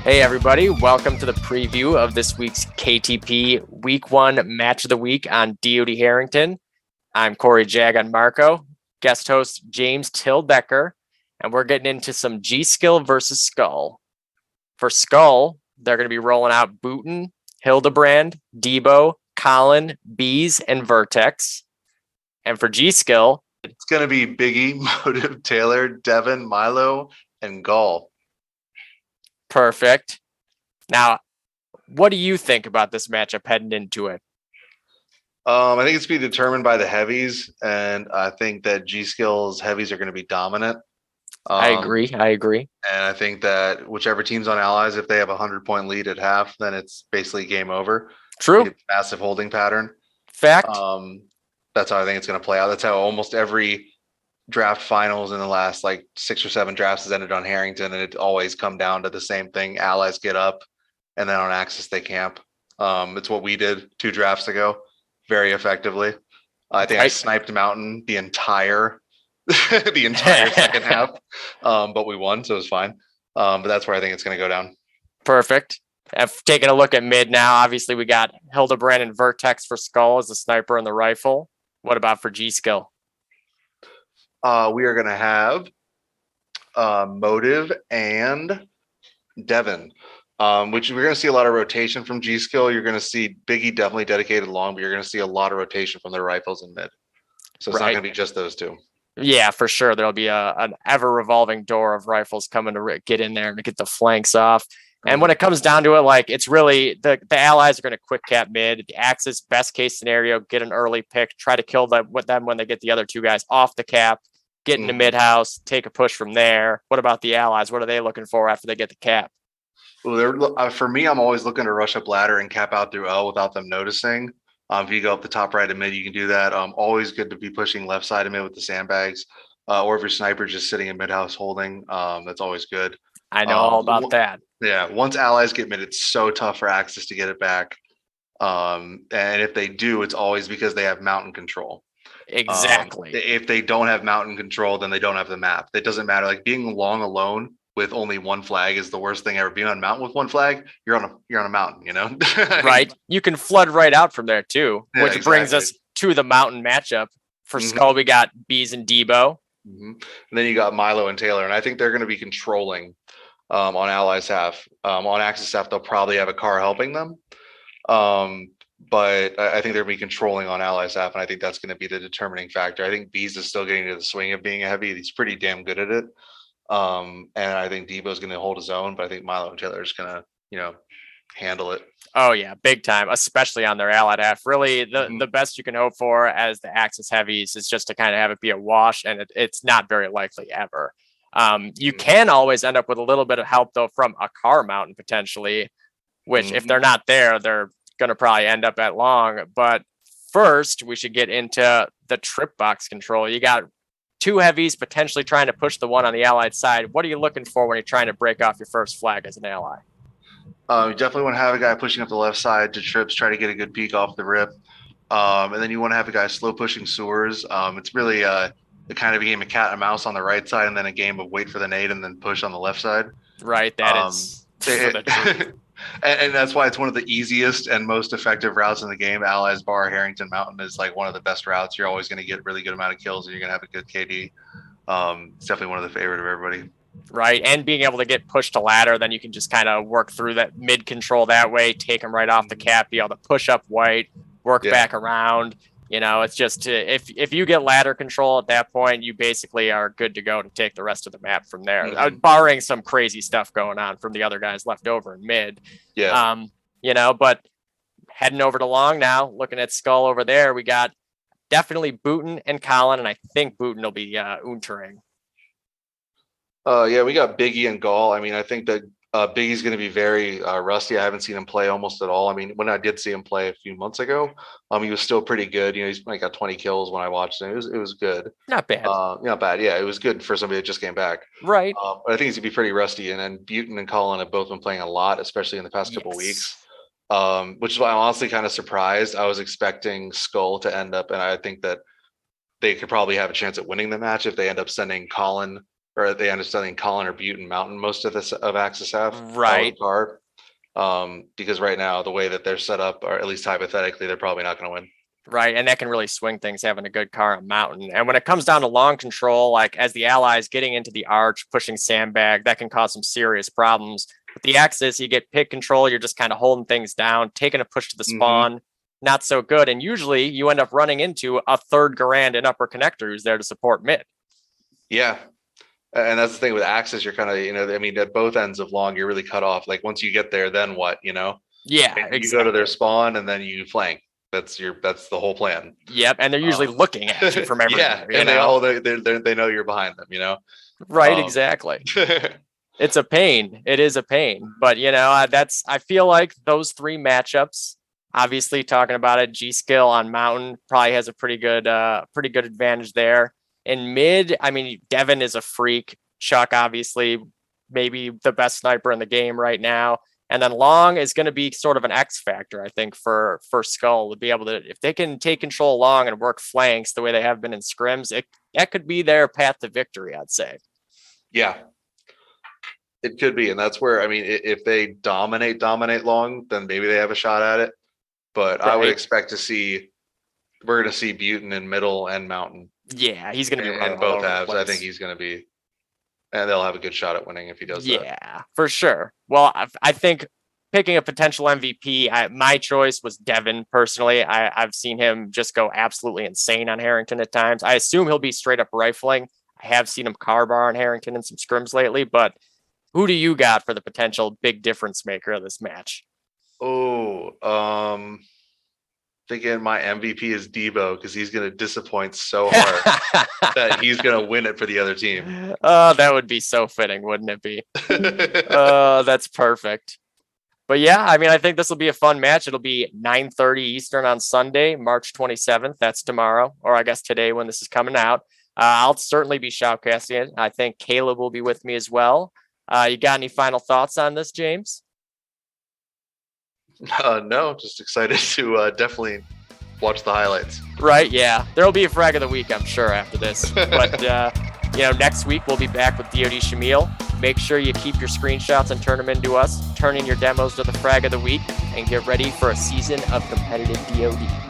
Hey everybody, welcome to the preview of this week's KTP Week 1 Match of the Week on DOD Harrington. I'm Corey Jagan Marco, guest host James Tildecker, and we're getting into some G-Skill versus Skull. For Skull, they're going to be rolling out Bewton, Hildebrand, Debo, Colin, Beas, and Vertex. And for G-Skill, it's going to be Biggie, Motiv, Taylor, Devin, Milo, and Gaul. Perfect. Now, what do you think about this matchup heading into it? I think it's be determined by the heavies, and I think that G-Skill's heavies are going to be dominant. I agree. And I think that whichever team's on allies, if they have a 100-point lead at half, then it's basically game over. True. Massive holding pattern. Fact. That's how I think it's going to play out. That's how almost every draft finals in the last like 6 or 7 drafts has ended on Harrington, and it always come down to the same thing. Allies get up, and then on Axis they camp. It's what we did 2 drafts ago, very effectively. I think I sniped Mountain the entire second half, but we won, so it was fine. But that's where I think it's going to go down. Perfect. I've taken a look at mid now. Obviously, we got Hildebrand and Vertex for Skull as the sniper and the rifle. What about for G-Skill? We are going to have Motiv and Devin, which we're going to see a lot of rotation from G-Skill. You're going to see Biggie definitely dedicated long, but you're going to see a lot of rotation from their rifles in mid. So it's not going to be just those two. Yeah, for sure. There'll be an ever-revolving door of rifles coming to get in there and to get the flanks off. And when it comes down to it, like it's really the allies are going to quick cap mid. The Axis, best case scenario, get an early pick, try to kill them with them when they get the other 2 guys off the cap, get into mid house, take a push from there. What about the allies? What are they looking for after they get the cap? Well, for me, I'm always looking to rush up ladder and cap out through L without them noticing. If you go up the top right of mid, you can do that. Always good to be pushing left side of mid with the sandbags, or if your sniper just sitting in mid house holding, that's always good. I know all about that. Yeah, once allies get mid, it's so tough for Axis to get it back. And if they do, it's always because they have mountain control. Exactly. If they don't have mountain control, then they don't have the map. It doesn't matter. Like being long alone with only 1 flag is the worst thing ever. Being on mountain with 1 flag, you're on a mountain, you know? Right. You can flood right out from there too, which brings us to the mountain matchup. For Skull, we got Beas and Debo. And then you got Milo and Taylor, and I think they're going to be controlling on allies half. On Axis half, they'll probably have a car helping them. But I think they'll be controlling on allies half, and I think that's going to be the determining factor. I think Beas is still getting to the swing of being a heavy. He's pretty damn good at it. And I think Debo's going to hold his own, but I think Milo and Taylor is going to, handle it. Oh yeah, big time, especially on their allied half. Really, the best you can hope for as the Axis heavies is just to kind of have it be a wash, and it's not very likely ever. You can always end up with a little bit of help though from a car mountain potentially, which if they're not there, they're going to probably end up at long. But first, we should get into the trip box control. You got 2 heavies potentially trying to push the one on the allied side. What are you looking for when you're trying to break off your first flag as an ally? You definitely want to have a guy pushing up the left side to trips, try to get a good peek off the rip. And then you want to have a guy slow pushing sewers. It's really the kind of a game of cat and mouse on the right side, and then a game of wait for the nade and then push on the left side. Right, that is and that's why it's one of the easiest and most effective routes in the game. Allies bar Harrington Mountain is like one of the best routes. You're always going to get really good amount of kills, and you're going to have a good KD. It's definitely one of the favorite of everybody. Right, and being able to get pushed to ladder, then you can just kind of work through that mid control that way, take them right off the cap, be able to push up white, work back around. It's just if you get ladder control at that point, you basically are good to go to take the rest of the map from there, barring some crazy stuff going on from the other guys left over in mid. But heading over to long now, looking at Skull over there, we got definitely Bewton and Colin, and I think Bewton will be Untering. We got Biggie and Gaul. I mean, I think that Biggie's going to be very rusty. I haven't seen him play almost at all. I mean, when I did see him play a few months ago, he was still pretty good. He's like got 20 kills when I watched him. It was good. Not bad. Not bad. Yeah, it was good for somebody that just came back. Right. But I think he's going to be pretty rusty. And then Bewton and Colin have both been playing a lot, especially in the past couple weeks. Which is why I'm honestly kind of surprised. I was expecting Skull to end up, and I think that they could probably have a chance at winning the match if they end up sending Colin or they end up studying Colin or Bewton Mountain most of this of Axis have. Right. Card. Because right now the way that they're set up, or at least hypothetically, they're probably not going to win. Right. And that can really swing things having a good car on Mountain. And when it comes down to long control, like as the Allies getting into the arch, pushing sandbag, that can cause some serious problems. With the Axis, you get pit control, you're just kind of holding things down, taking a push to the spawn, not so good. And usually you end up running into a third Garand and upper connector who's there to support mid. Yeah. And that's the thing with Axis, you're kind of, I mean, at both ends of long, you're really cut off. Like once you get there, then what, Yeah, exactly. You go to their spawn and then you flank. That's the whole plan. Yep, and they're usually looking at you from everywhere. And they know you're behind them. Right, exactly. It's a pain. It is a pain, but I feel like those three matchups. Obviously, talking about it, gskill on Mountain probably has a pretty good advantage there. In mid, I mean, Devin is a freak. Chuck, obviously, maybe the best sniper in the game right now. And then long is going to be sort of an X factor, I think, for Skull to be able to, if they can take control long and work flanks the way they have been in scrims, that could be their path to victory, I'd say. Yeah, it could be. And that's where, I mean, if they dominate long, then maybe they have a shot at it. But right. I would expect we're going to see Bewton in middle and Mountain. Yeah, he's going to be running both halves. I think he's going to be. And they'll have a good shot at winning if he does that. Yeah, for sure. Well, I think picking a potential MVP, my choice was Devin, personally. I've seen him just go absolutely insane on Harrington at times. I assume he'll be straight up rifling. I have seen him car bar on Harrington in some scrims lately, but who do you got for the potential big difference maker of this match? Thinking my MVP is Debo because he's going to disappoint so hard that he's going to win it for the other team. Oh, that would be so fitting, wouldn't it be? That's perfect. But yeah, I mean, I think this will be a fun match. It'll be 9:30 Eastern on Sunday, March 27th. That's tomorrow, or I guess today when this is coming out. I'll certainly be shoutcasting it. I think Caleb will be with me as well. You got any final thoughts on this, James? No, just excited to definitely watch the highlights. Right, yeah. There'll be a frag of the week, I'm sure, after this. But, next week we'll be back with DoD Shamil. Make sure you keep your screenshots and turn them into us. Turn in your demos to the frag of the week and get ready for a season of competitive DoD.